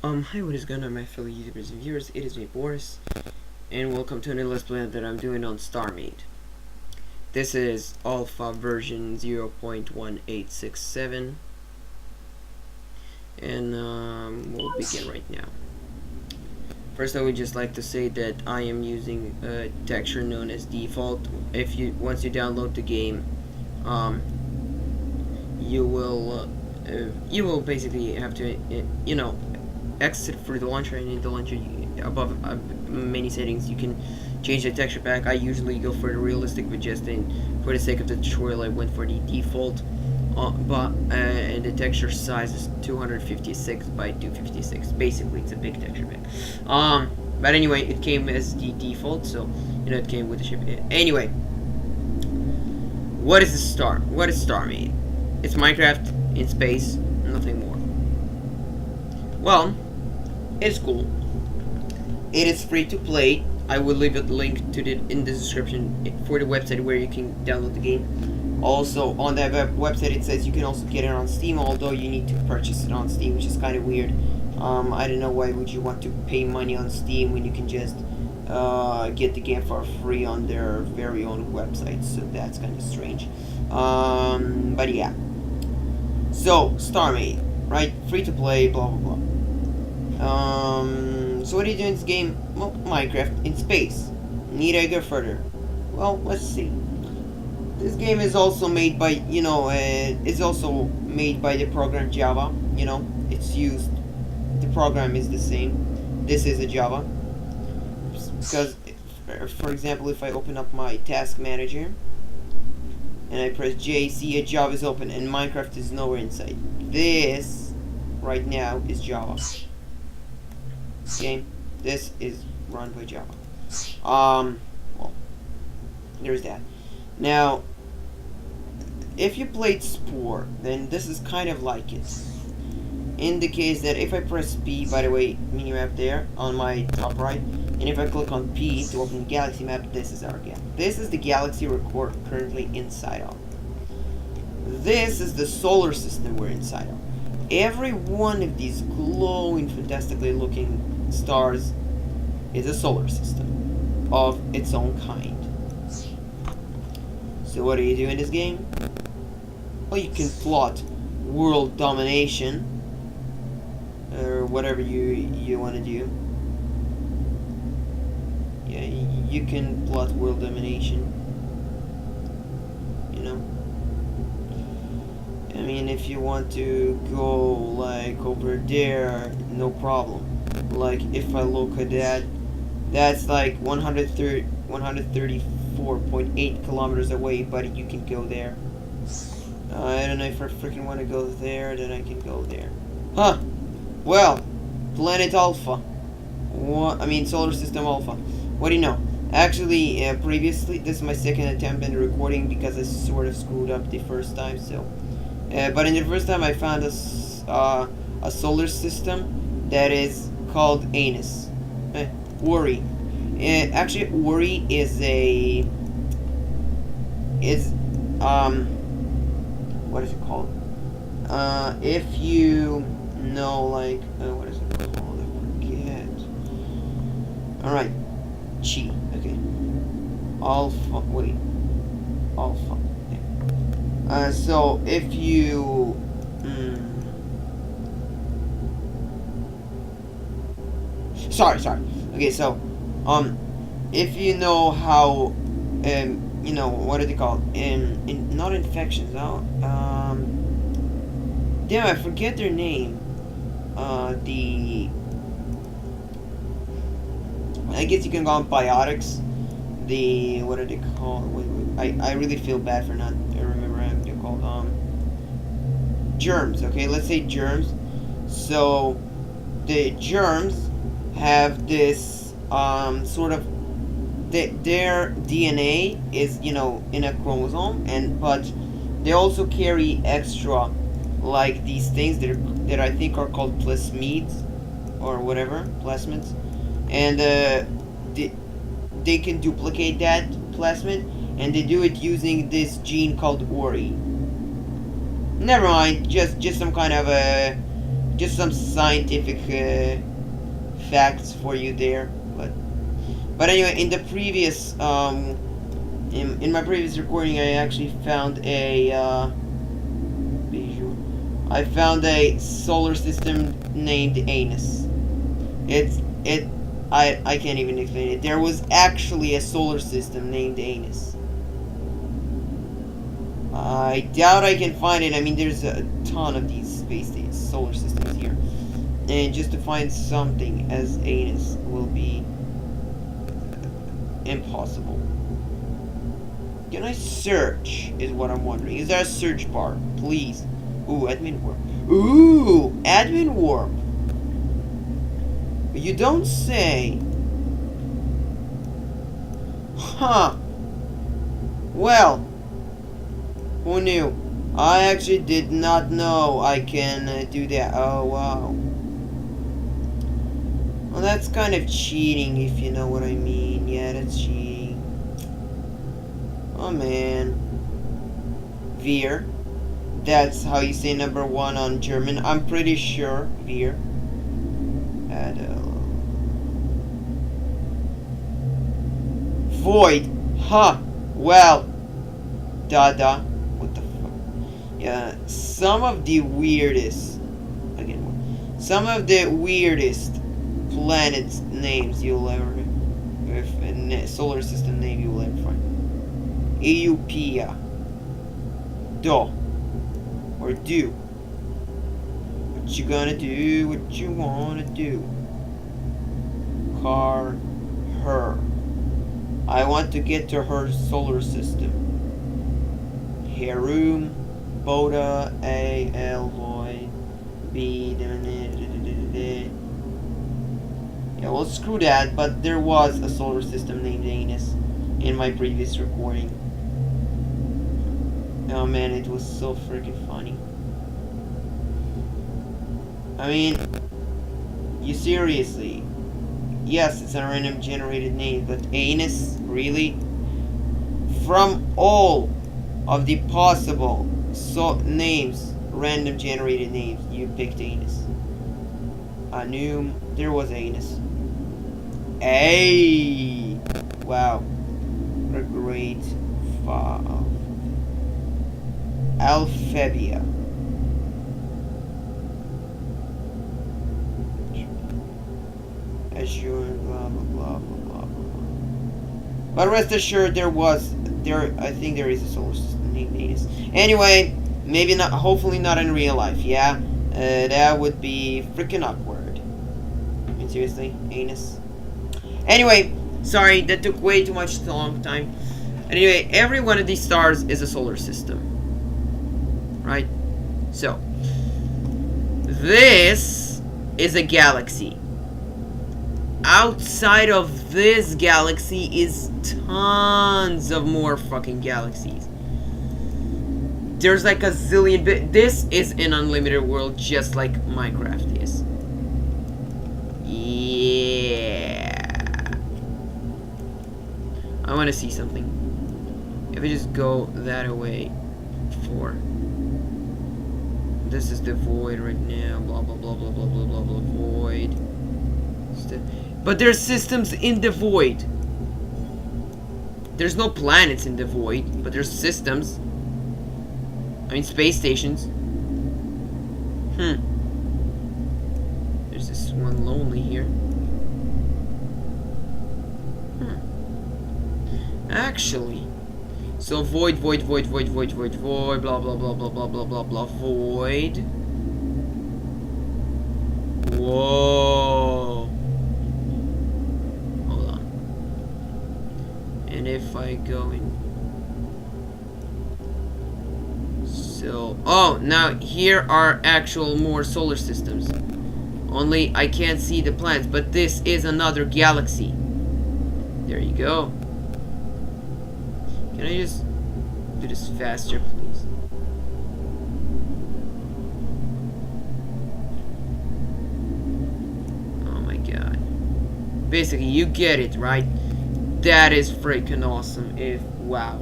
Hi, what is going on, my fellow YouTubers and viewers? It is me, Boris, and welcome to another Let's Play that I'm doing on Starmade. This is alpha version 0.1867, and we'll begin right now. First, I would just like to say that I am using a texture known as default. Once you download the game, you will basically have to, exit through the launcher, and in the launcher above many settings you can change the texture pack. I usually go for the realistic, but just for the sake of the tutorial I went for the default. And the texture size is 256 by 256. Basically, it's a big texture pack. But anyway, it came as the default, so it came with the ship. Anyway, what is Starmade? It's Minecraft in space, nothing more. Well, it's cool. It is free to play. I will leave a link to in the description for the website where you can download the game. Also, on that website it says you can also get it on Steam, although you need to purchase it on Steam, which is kind of weird. I don't know why would you want to pay money on Steam when you can just get the game for free on their very own website, so that's kind of strange. But yeah. So, Starmade, right? Free to play, blah blah blah. So what do you do in this game? Well, Minecraft in space. Need I go further? Well, let's see. This game is also made by, it's also made by the program Java. It's used. The program is the same. This is a Java. Because, for example, if I open up my task manager and I press J, see a Java is open and Minecraft is nowhere inside. This right now is Java. Game. This is run by Java. Well, there's that. Now, if you played Spore, then this is kind of like it. In the case that if I press P, by the way, minimap there on my top right, and if I click on P to open the galaxy map, this is our galaxy. This is the galaxy we're currently inside of. This is the solar system we're inside of. Every one of these glowing, fantastically looking stars is a solar system of its own kind. So what do you do in this game? Well, you can plot world domination, or whatever you want to do. Yeah, you can plot world domination. I mean, if you want to go like over there, no problem. Like if I look at that, that's like 134.8 kilometers away, but you can go there. I don't know if I freaking want to go there, then I can go there. Huh. Well, Planet Alpha. Solar System Alpha. What do you know? Actually, previously, this is my second attempt in recording because I sort of screwed up the first time, so. But in the first time I found a solar system that is called Anus. Ori. Actually, Ori is what is it called? If you know, like, what is it called? I forget. Alright. Chi. Okay. Alpha. Wait. Alpha. So if you sorry. Okay, so if you know how what are they called? Not infections. No. Damn, I forget their name. I guess you can call them biotics. What are they called? Wait. I really feel bad for not remembering. They're called germs. Okay, let's say germs. So the germs have this sort of their DNA is in a chromosome, but they also carry extra, like these things that I think are called plasmids or whatever, plasmids, and they can duplicate that plasmid, and they do it using this gene called Ori. Never mind, just some kind of a just some scientific facts for you there. But anyway, in the previous in my previous recording, I actually found a solar system named Anus. I can't even explain it. There was actually a solar system named Anus. I doubt I can find it. I mean, there's a ton of these solar systems here. And just to find something as Anus will be impossible. Can I search, is what I'm wondering. Is there a search bar? Please. Ooh, admin warp. Ooh, admin warp. You don't say. Huh. Well. Who knew? I actually did not know I can do that. Oh, wow. Well, that's kind of cheating, if you know what I mean. Yeah, that's cheating. Oh, man. Wir. That's how you say number 1 on German. I'm pretty sure. Wir. Void. Huh. Well. Dada. What the fuck? Yeah. Some of the weirdest. Some of the weirdest planet names you'll ever. Solar system name you will ever find. Eupia. Do. Or do. What you gonna do? What you wanna do? Car. Her. I want to get to her solar system. Herum. Boda. A. L. Void. B. Yeah, well, screw that, but there was a solar system named Anus in my previous recording. Oh man, it was so freaking funny. I mean, you seriously? Yes, it's a random generated name, but Anus? Really? From all of the possible names, random generated names, you picked Anus. I knew there was Anus. Hey! Wow. What a great file. Alphebia. Azure, blah blah blah blah blah blah. But rest assured, I think there is a solar system named Anus. Anyway, maybe not. Hopefully not in real life. Yeah, that would be freaking awkward. I mean, seriously, Anus. Anyway, sorry that took way too much long time. Anyway, every one of these stars is a solar system. Right? So, this is a galaxy. Outside of this galaxy is tons of more fucking galaxies. There's like a zillion this is an unlimited world just like Minecraft is. Yeah. I want to see something. If I just go that away for... This is the void right now. Blah blah blah blah blah blah blah blah void. But there's systems in the void. There's no planets in the void, but there's systems. I mean space stations. There's this one lonely here. Actually. So void, blah blah blah blah blah blah blah blah void. Whoa. Hold on. And if I go in, so now here are actual more solar systems. Only I can't see the planets, but this is another galaxy. There you go. Can I just do this faster, please? Oh my god. Basically, you get it, right? That is freaking awesome. Wow.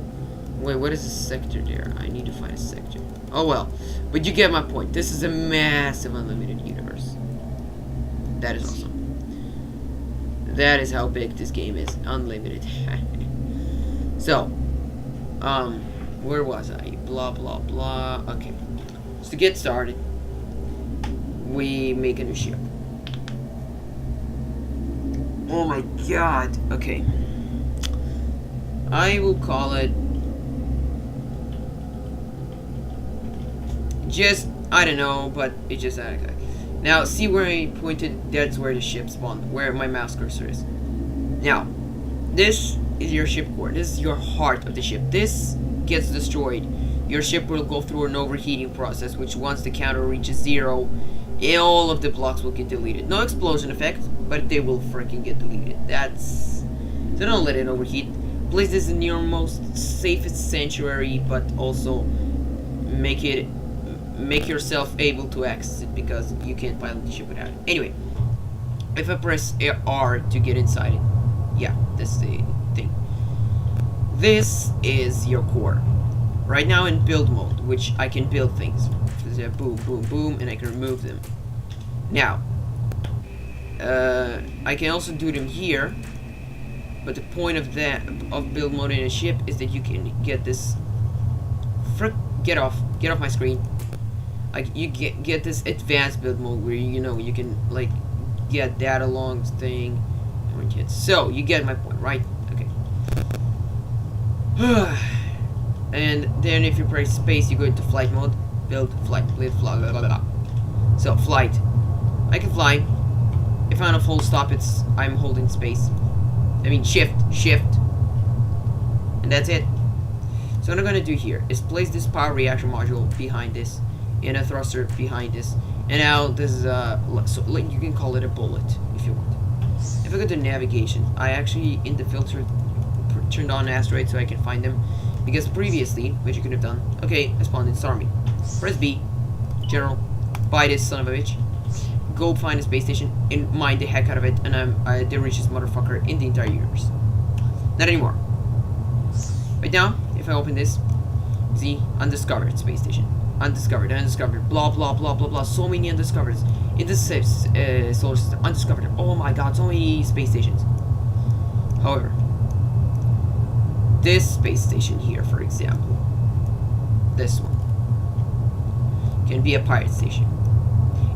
Wait, what is the sector there? I need to find a sector. Oh well. But you get my point. This is a massive unlimited universe. That is awesome. That is how big this game is. Unlimited. So, where was I? Blah, blah, blah. Okay. So to get started, we make a new ship. Oh my god. Okay. I will call it just, I don't know, but it just, okay. Now, see where I pointed? That's where the ship spawned, where my mouse cursor is. Now, this is your ship core. This is your heart of the ship. This gets destroyed. Your ship will go through an overheating process, which once the counter reaches 0, all of the blocks will get deleted. No explosion effect, but they will freaking get deleted. That's... So don't let it overheat. Place this in your most safest sanctuary, but also make yourself able to access it, because you can't pilot the ship without it. Anyway, if I press R to get inside it, yeah, that's the thing. This is your core. Right now in build mode, which I can build things. So boom, boom, boom, and I can remove them. Now, I can also do them here, but the point of build mode in a ship is that you can get this. Get off my screen. Like you get this advanced build mode where you can like get data logs thing. So you get my point, right? Okay. And then if you press space, you go into flight mode. Build flight, blah, blah, blah, blah. So flight. I can fly. If I'm on a full stop, I'm holding space. I mean shift, and that's it. So what I'm gonna do here is place this power reactor module behind this, and a thruster behind this, and now this is so like you can call it a bullet if you want. If I go to navigation, I actually in the filter turned on asteroids so I can find them, because previously, which you could have done. Okay, I spawned in Starmade. Press B, general, buy this son of a bitch. Go find a space station and mine the heck out of it, and I'm the richest motherfucker in the entire universe. Not anymore. Right now, if I open this, see, undiscovered space station. Undiscovered, blah, blah, blah, blah, blah. So many undiscovered. In this solar system, undiscovered. Oh my god, so many space stations. However, this space station here, for example, this one, can be a pirate station.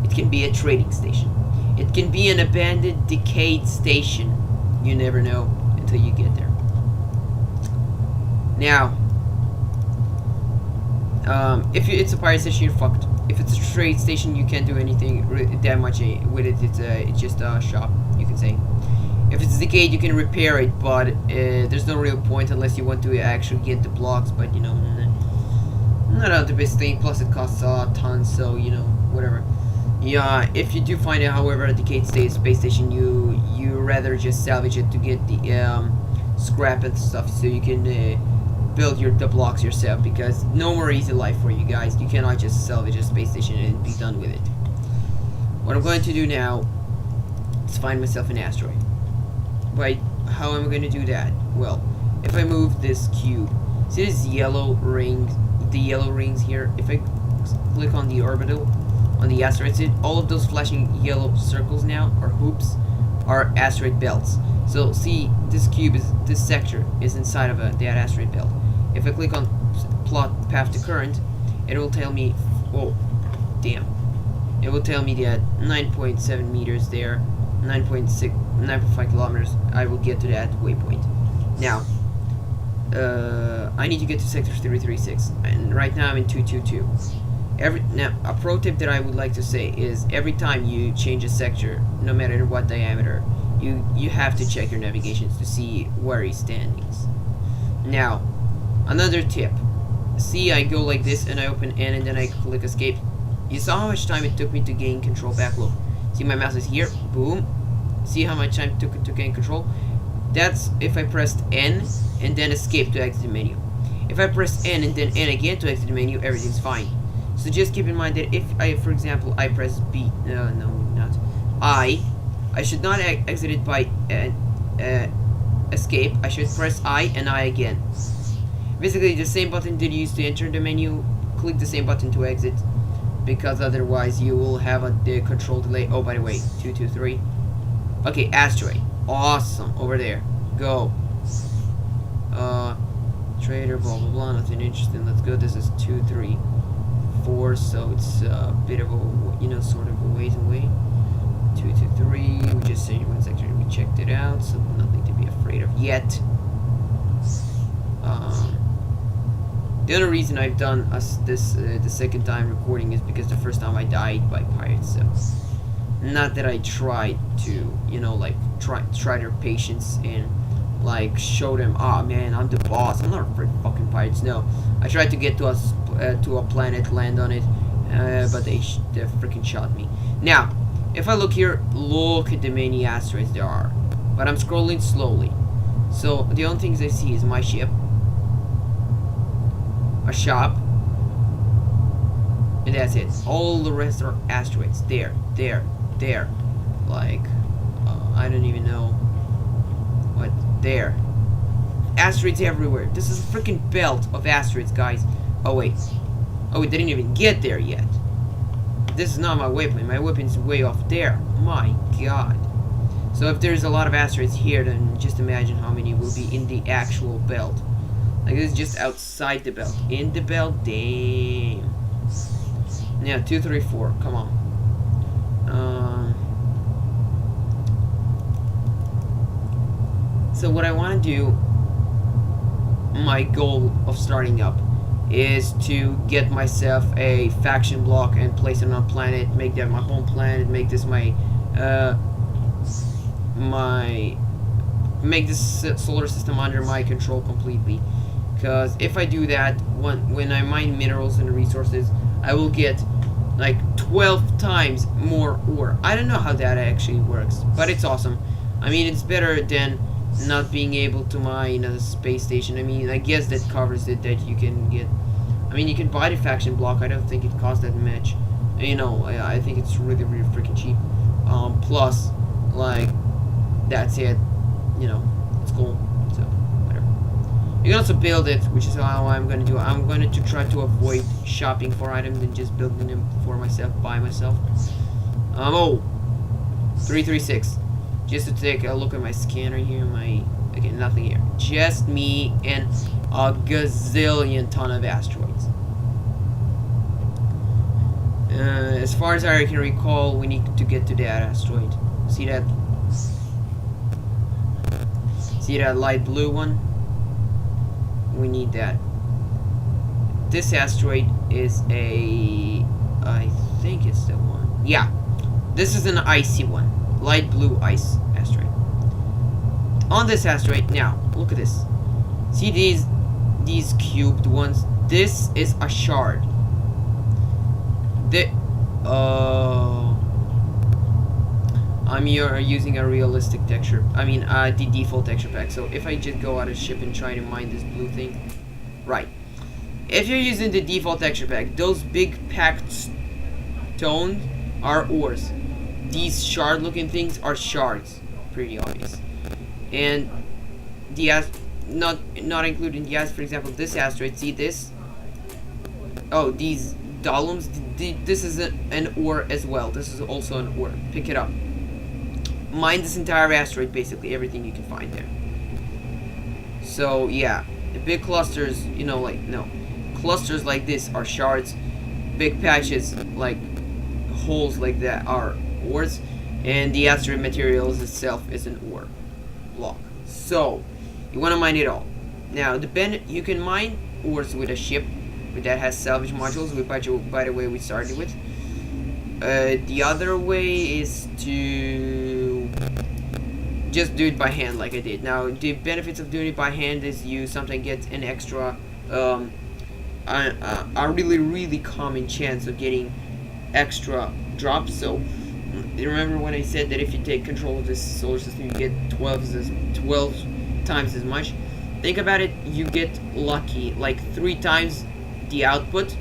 It can be a trading station. It can be an abandoned, decayed station. You never know until you get there. Now, if it's a pirate station, you're fucked. If it's a trade station, you can't do anything that much with it. It's just a shop, you can say. If it's decayed, you can repair it, but there's no real point unless you want to actually get the blocks. But not the best thing. Plus, it costs a ton, so whatever. Yeah, if you do find it, however, a decayed space station, you rather just salvage it to get the scrap and stuff, so you can build the blocks yourself, because no more easy life for you guys. You cannot just salvage a space station and be done with it. What I'm going to do now is find myself an asteroid. But how am I going to do that? Well, if I move this cube, see this yellow ring, the yellow rings here? If I click on the orbital, on the asteroid, see all of those flashing yellow circles now, or hoops, are asteroid belts. So see, this sector is inside of that asteroid belt. If I click on plot path to current, it will tell me, oh, damn. It will tell me that 9.7 meters there, 9.5 kilometers, I will get to that waypoint. Now, I need to get to sector 336, and right now I'm in 222. Now, a pro tip that I would like to say is every time you change a sector, no matter what diameter, you have to check your navigations to see where he's standing. Now, another tip. See, I go like this and I open N and then I click escape. You saw how much time it took me to gain control back. Look, see my mouse is here. Boom. See how much time it took to gain control? That's if I pressed N and then escape to exit the menu. If I press N and then N again to exit the menu, everything's fine. So just keep in mind that if I, for example, I press B, no, not I should not exit it by escape. I should press I and I again. Basically, the same button that you used to enter the menu, click the same button to exit, because otherwise you will have the control delay. Oh, by the way, 223. Okay, asteroid. Awesome. Over there. Go. Trader, blah, blah, blah. Nothing interesting. Let's go. This is 234, so it's a bit of a, sort of a ways away. 223. We just said one section. We checked it out, so nothing to be afraid of yet. The other reason I've done this the second time recording is because the first time I died by pirates. So not that I tried to, try their patience and like show them, oh man, I'm the boss. I'm not afraid of fucking pirates. No, I tried to get to a planet, land on it, but they freaking shot me. Now, if I look here, look at the many asteroids there are, but I'm scrolling slowly. So the only things I see is my ship, a shop, and that's it. All the rest are asteroids. There. Like, I don't even know what. There. Asteroids everywhere. This is a freaking belt of asteroids, guys. Oh, wait. Oh, we didn't even get there yet. This is not my weapon. My weapon's way off there. My god. So if there's a lot of asteroids here, then just imagine how many will be in the actual belt. Like, this is just outside the belt. In the belt, damn. Yeah, 234. Come on. So what I want to do, my goal of starting up, is to get myself a faction block and place it on a planet, make that my home planet, make this make this solar system under my control completely. Because if I do that, when I mine minerals and resources, I will get like 12 times more ore. I don't know how that actually works, but it's awesome. I mean, it's better than not being able to mine a space station. I mean, I guess that covers it, that you can get. I mean, you can buy the faction block. I don't think it costs that much. I think it's really, really freaking cheap. Plus, like, that's it. It's cool. So, whatever. You can also build it, which is how I'm going to do it. I'm going to try to avoid shopping for items and just building them for myself, by myself. 336. Just to take a look at my scanner here, again, nothing here. Just me and a gazillion ton of asteroids. As far as I can recall, we need to get to that asteroid. See that? See that light blue one? We need that. This asteroid is I think it's the one. Yeah. This is an icy one. Light blue ice asteroid. On this asteroid, now, look at this. See these cubed ones? This is a shard. I'm using a realistic texture. I mean, the default texture pack. So if I just go out of ship and try to mine this blue thing, right? If you're using the default texture pack, those big packed stones are ores. These shard-looking things are shards. Pretty obvious. And the not including the for example, this asteroid. See this? Oh, these dolums. This is an ore as well. This is also an ore. Pick it up. Mine this entire asteroid, basically everything you can find there. So yeah, the big clusters, clusters like this are shards. Big patches like holes like that are ores, and the asteroid materials itself is an ore block. So you want to mine it all. Now you can mine ores with a ship that has salvage modules, which by the way we started with. The other way is to just do it by hand like I did. Now the benefits of doing it by hand is you sometimes get an extra a really, really common chance of getting extra drops. So remember when I said that if you take control of this solar system, you get 12 times as much? Think about it, you get lucky, like 3 times the output,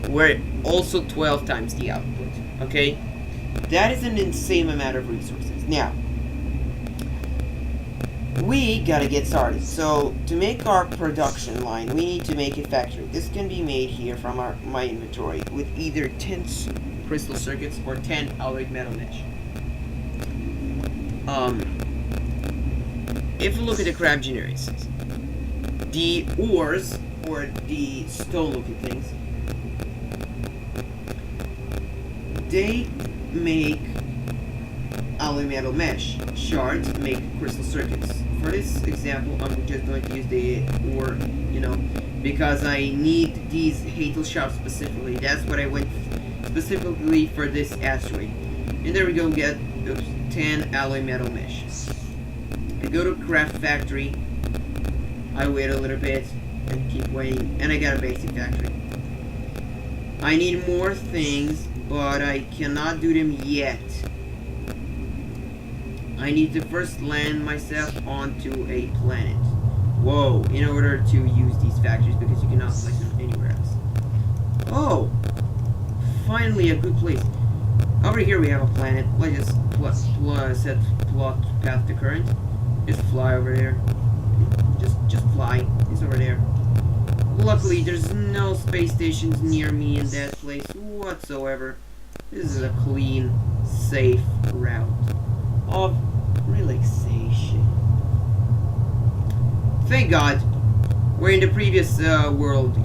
where also 12 times the output, okay? That is an insane amount of resources. Now, we gotta get started. So to make our production line, we need to make a factory. This can be made here from my inventory with either 10 crystal circuits or 10 alloyed metal mesh. If you look at the craft generations, the ores or the stone looking things, they make alloy metal mesh. Shards make crystal circuits. For this example, I'm just going to use the ore, because I need these hazel shards specifically. That's what I went specifically for this asteroid. And there we go, get 10 alloy metal mesh. I go to craft factory. I wait a little bit and keep waiting, and I got a basic factory. I need more things, but I cannot do them yet. I need to first land myself onto a planet. Whoa, in order to use these factories, because you cannot place them anywhere else. Oh, finally a good place. Over here we have a planet. Let's just set plot path to current. Just fly over there. Just fly. It's over there. Luckily, there's no space stations near me in that place whatsoever. This is a clean, safe route of relaxation. Thank God. Where in the previous world,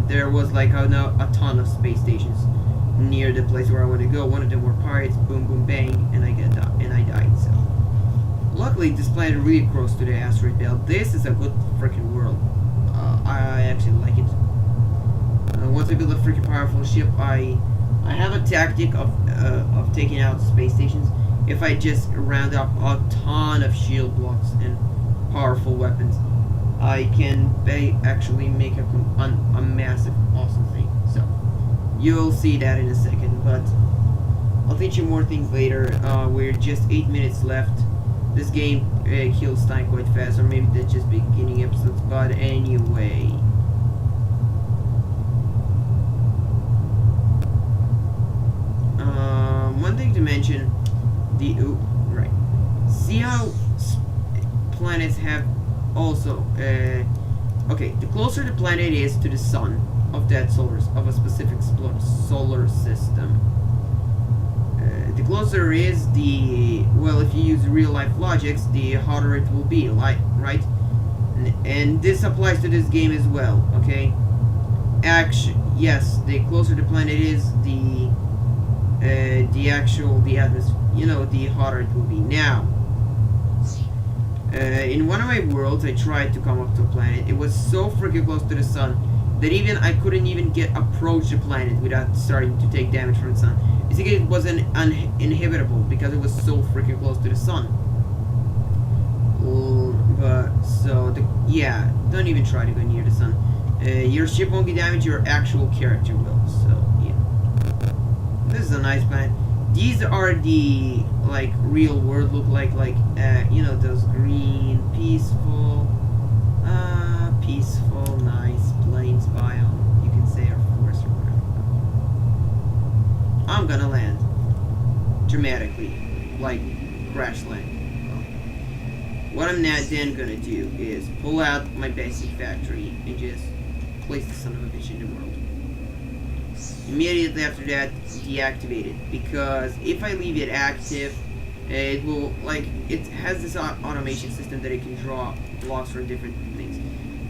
there was like a ton of space stations near the place where I want to go. One of them were pirates. Boom, boom, bang, and I died. So, luckily, this planet really close to the asteroid belt. This is a good freaking world. I actually like it. Once I build a freaking powerful ship, I have a tactic of taking out space stations. If I just round up a ton of shield blocks and powerful weapons, I can actually make a massive, awesome thing. So, you'll see that in a second, but I'll teach you more things later. We're just 8 minutes left. This game kills time quite fast, or maybe that's just beginning episodes, but anyway. One thing to mention, see how planets have also, okay, the closer the planet is to the sun of that of a specific solar system, the closer is if you use real life logics, the harder it will be, right? And this applies to this game as well, okay? Yes, the closer the planet is, the atmosphere, the hotter it will be. Now, in one of my worlds, I tried to come up to a planet. It was so freaking close to the sun that I couldn't even approach the planet without starting to take damage from the sun. It was uninhabitable because it was so freaking close to the sun. Don't even try to go near the sun. Your ship won't get damaged, your actual character will. So, yeah. This is a nice planet. These are the, real world look like, those green, peaceful, nice plains biome. You can say, or forest or whatever. I'm gonna land. Dramatically. Like, crash land. What I'm then gonna do is pull out my basic factory and just place the son of a bitch in the world. Immediately after that, deactivate it, because if I leave it active, it will, it has this automation system that it can draw blocks from different things.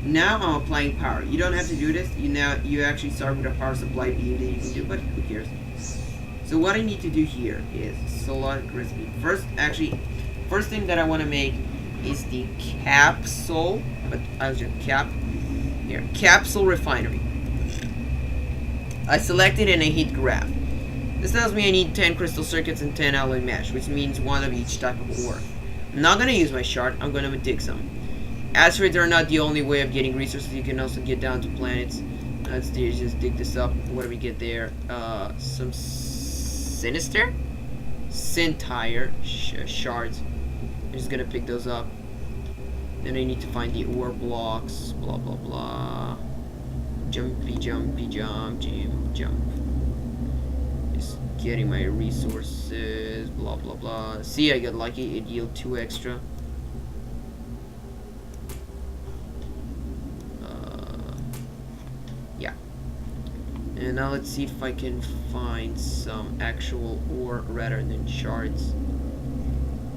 Now I'm applying power. You don't have to do this. You actually start with a power supply beam that you can do, but who cares? So what I need to do here is select recipe. First thing that I want to make is the capsule, but how's your capsule refinery. I selected and I hit graph. This tells me I need 10 crystal circuits and 10 alloy mesh, which means one of each type of ore. I'm not going to use my shard, I'm going to dig some. Asteroids are not the only way of getting resources, you can also get down to planets. Let's just dig this up. What do we get there? Some sinister? Scintire shards. I'm just going to pick those up. Then I need to find the ore blocks, blah blah blah. Jumpy, jump, jump. Just getting my resources, blah blah blah. See, I got lucky, it yielded 2 extra. And now let's see if I can find some actual ore rather than shards.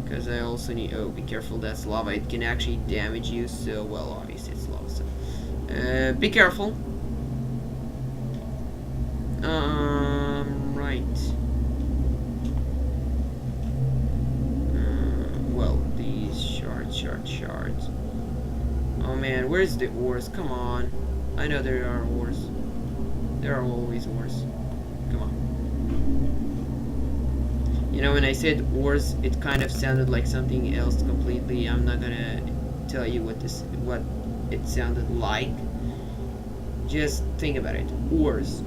Because I also need... Oh, be careful, that's lava. It can actually damage you, so... Well, obviously it's lava, so... be careful. Right. Well, these shards. Oh man, where's the ores? Come on. I know there are ores. There are always ores. Come on. You know, when I said ores, it kind of sounded like something else completely. I'm not gonna tell you what it sounded like. Just think about it. Ores.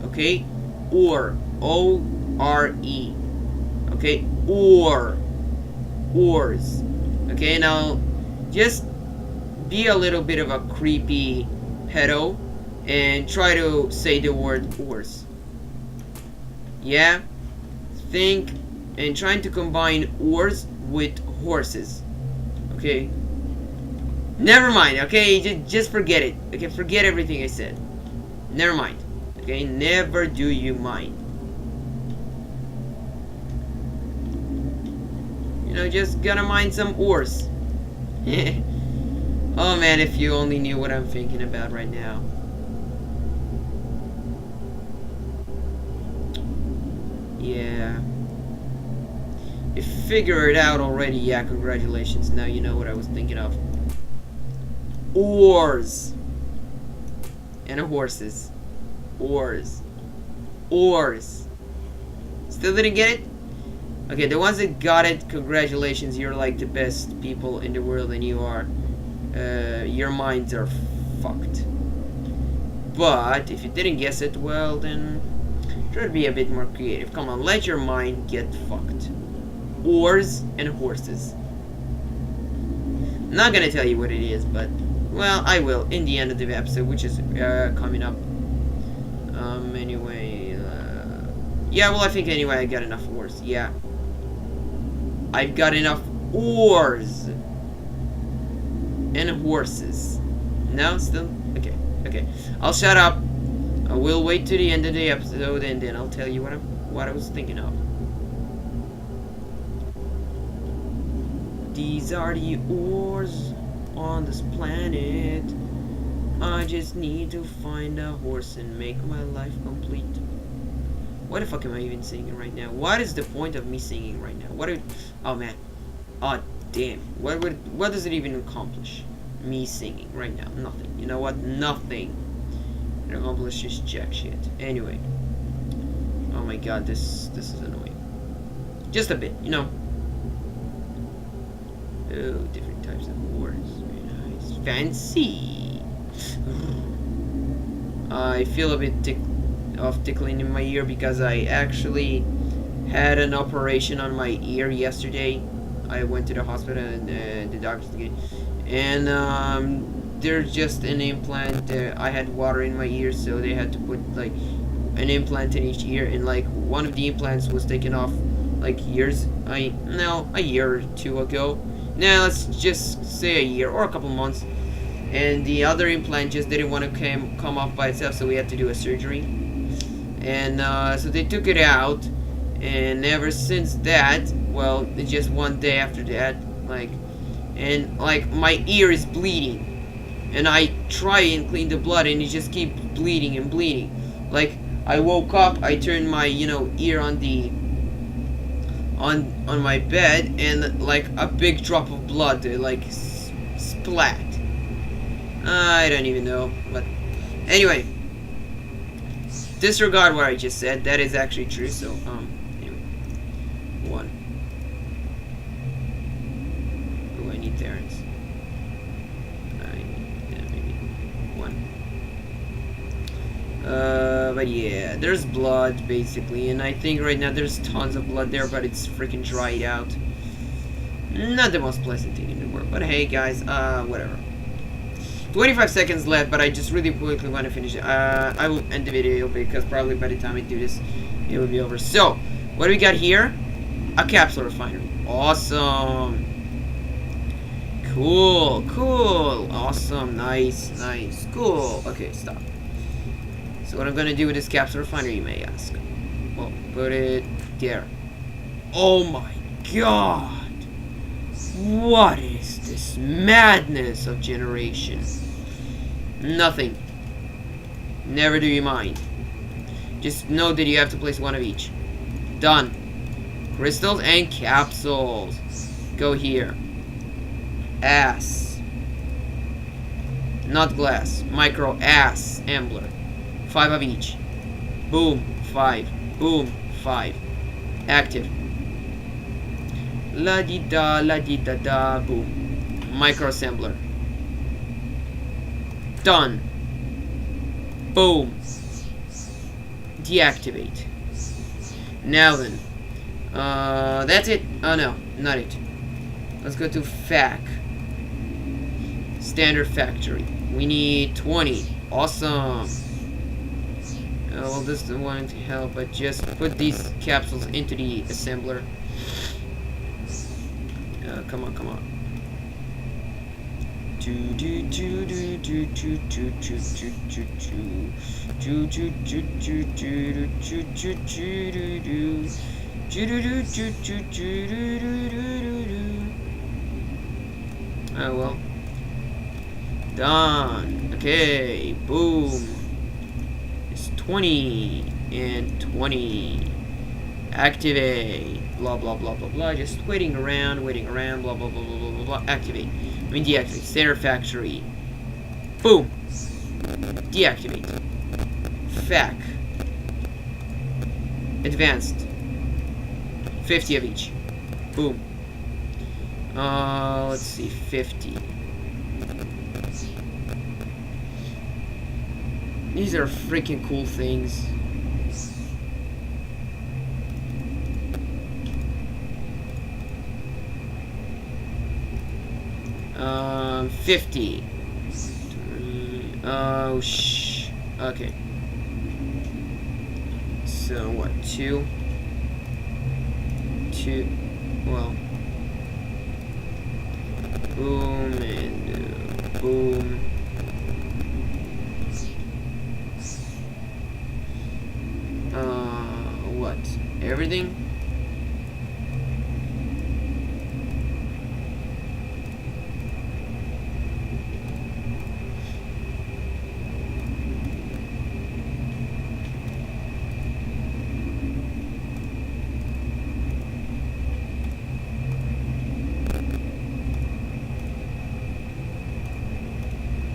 Okay? Ore. O-R-E. Okay? Ore. Ores. Okay, now just be a little bit of a creepy pedo and try to say the word ores. Yeah? Think and trying to combine ores with horses. Okay? Never mind, okay? Just forget it. Okay, forget everything I said. Never mind. Okay? Never do you mind. You know, just gotta mine some ores. Oh man, if you only knew what I'm thinking about right now. Yeah. If you figure it out already, yeah, congratulations. Now you know what I was thinking of. Ores. And horses. Ores. Ores. Still didn't get it? Okay, the ones that got it, congratulations. You're like the best people in the world, and you are... your minds are fucked. But if you didn't guess it, well then try to be a bit more creative. Come on, let your mind get fucked. Ores and horses. I'm not gonna tell you what it is, but well, I will in the end of the episode, which is coming up. Anyway, yeah. Well, I think anyway I got enough ores. Yeah, I've got enough ores. And horses. No, still? Okay, okay. I'll shut up. I will wait to the end of the episode and then I'll tell you what I was thinking of. These are the ores on this planet. I just need to find a horse and make my life complete. What the fuck am I even singing right now? What is the point of me singing right now? Oh man. Oh damn. What does it even accomplish? Me singing right now. Nothing. You know what? Nothing. It accomplishes jack shit. Anyway. Oh my god, this is annoying. Just a bit, you know. Oh, different types of words. Very nice. Fancy. I feel a bit tickling in my ear because I actually had an operation on my ear yesterday. I went to the hospital and the doctor and there's just an implant. I had water in my ear, so they had to put like an implant in each ear, and like one of the implants was taken off like a year or two ago. Now let's just say a year or a couple months, and the other implant just didn't want to come off by itself, so we had to do a surgery, and so they took it out, and ever since that, well, just one day after that, like my ear is bleeding, and I try and clean the blood, and it just keeps bleeding and bleeding. Like I woke up, I turned my ear on the on my bed, and like a big drop of blood like splat. I don't even know, but anyway, disregard what I just said. That is actually true. So anyway, one. Oh, I need Terrence. Maybe one. But yeah, there's blood basically, and I think right now there's tons of blood there, but it's freaking dried out. Not the most pleasant thing in the world, but hey guys, whatever. 25 seconds left, but I just really quickly want to finish it. I will end the video because probably by the time I do this, it will be over. So, what do we got here? A capsule refinery. Awesome. Cool, cool. Awesome, nice, nice. Cool. Okay, stop. So what I'm gonna do with this capsule refiner, you may ask. Well, put it there. Oh my god! What is this madness of generation? Nothing. Never do you mind. Just know that you have to place one of each. Done. Crystals and capsules. Go here. Ass. Not glass. Micro ass. Ambler. 5 of each. Boom. 5. Boom. 5. Active. La di da, boom. Micro assembler. Done. Boom. Deactivate. Now then. That's it. Oh no, not it. Let's go to FAC. Standard factory. We need 20. Awesome. Well, this isn't wanting to help, but just put these capsules into the assembler. Come on, come on. Oh well. Done. Okay. Boom. It's 20 and 20. Activate. Blah blah blah blah blah. Just waiting around. Blah blah blah blah blah blah blah. Activate. I mean deactivate. Standard factory. Boom. Deactivate. FAC. Advanced. 50 of each. Boom. Let's see. 50. These are freaking cool things. Um, 50. Oh, okay. So, what? 2? Well. Boom and boom. What? Everything?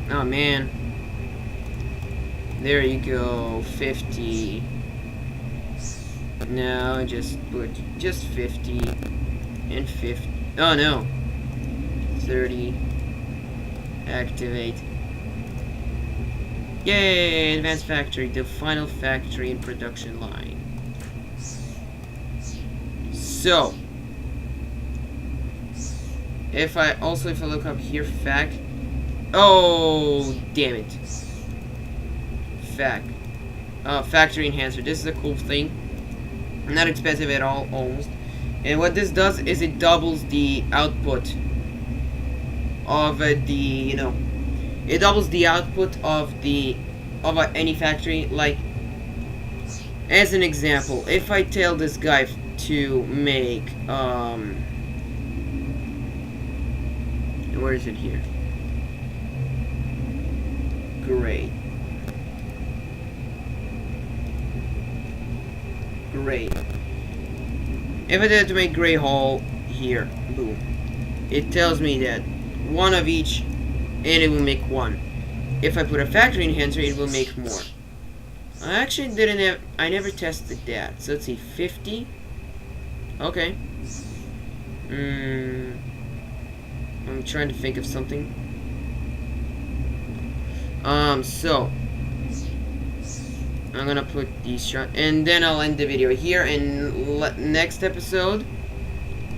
Oh man. There you go. 50. No, just put just 50 and 50. Oh no. 30. Activate. Yay! Advanced factory, the final factory and production line. So, if I look up here, oh, damn it. Factory enhancer. This is a cool thing. Not expensive at all, almost. And what this does is it doubles the output of it doubles the output of any factory. Like, as an example, if I tell this guy to make, where is it here? Great. If I did to make gray hole here, boom, it tells me that one of each, and it will make one. If I put a factory enhancer, it will make more. I actually I never tested that. So let's see, 50. Okay. I'm trying to think of something. So I'm gonna put these shots, and then I'll end the video here. And next episode,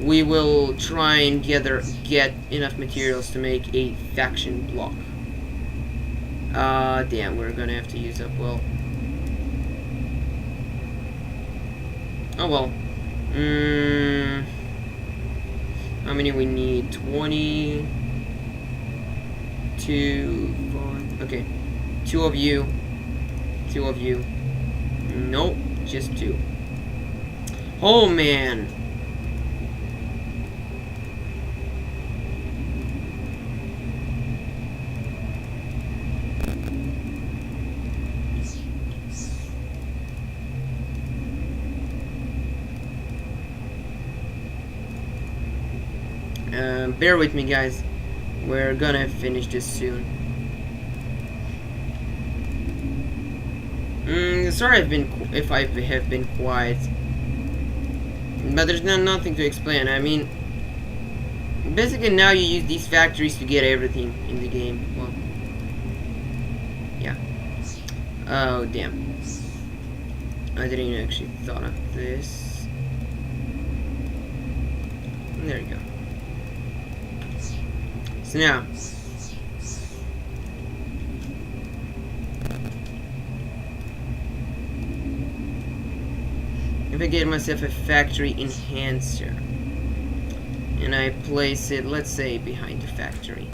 we will try and get enough materials to make a faction block. Damn, we're gonna have to use up, well. Oh well. How many we need? 20. 2, 4. Okay. 2 of you. Two of you. Nope, just two. Oh man. Bear with me, guys. We're gonna finish this soon. Sorry if I have been quiet, but there's nothing to explain. I mean, basically now you use these factories to get everything in the game. Well, yeah. Oh damn! I didn't actually thought of this. There you go. So now, if I get myself a factory enhancer, and I place it, let's say, behind the factory.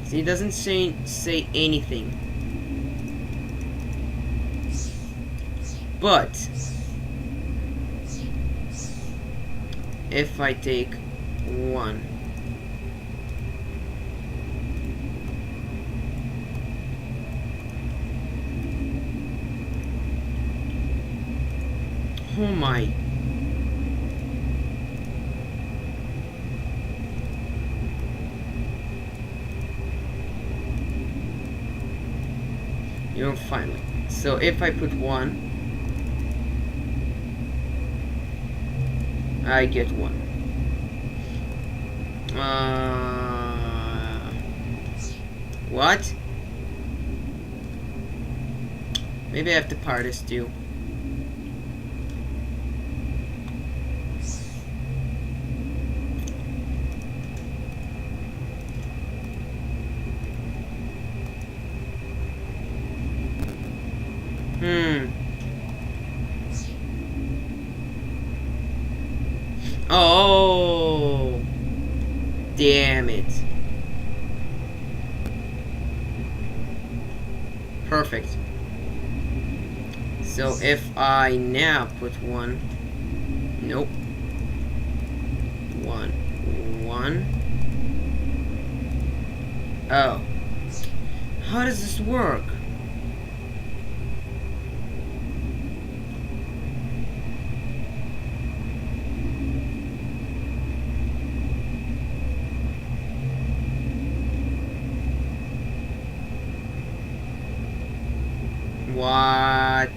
See, it doesn't say anything. But if I take one, oh my. You're finally. So if I put one, I get one. What? Maybe I have to part this too. Oh, damn it. Perfect. So if I now put one, nope. One. Oh. How does this work? What?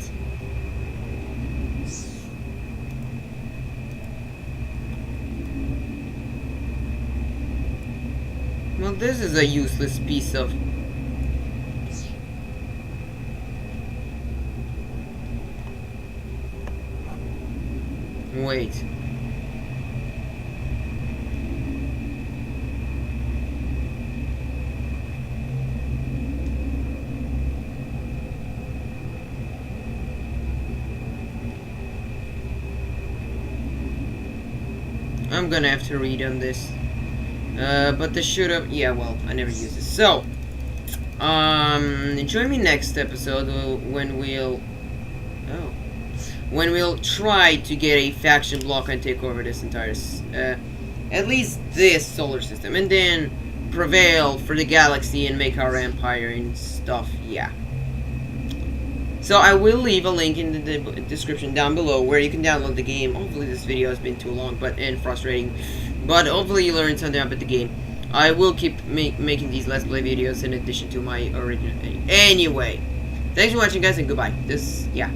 Well, this is a useless piece of... Wait. I'm gonna have to read on this. But this should have... Yeah, well, I never used this. So, join me next episode when we'll... Oh. When we'll try to get a faction block and take over this entire... at least this solar system. And then prevail for the galaxy and make our empire and stuff. Yeah. So I will leave a link in the description down below where you can download the game. Hopefully this video has been too long and frustrating, but hopefully you learned something about the game. I will keep making these Let's Play videos in addition to my original video. Anyway, thanks for watching, guys, and goodbye. Yeah.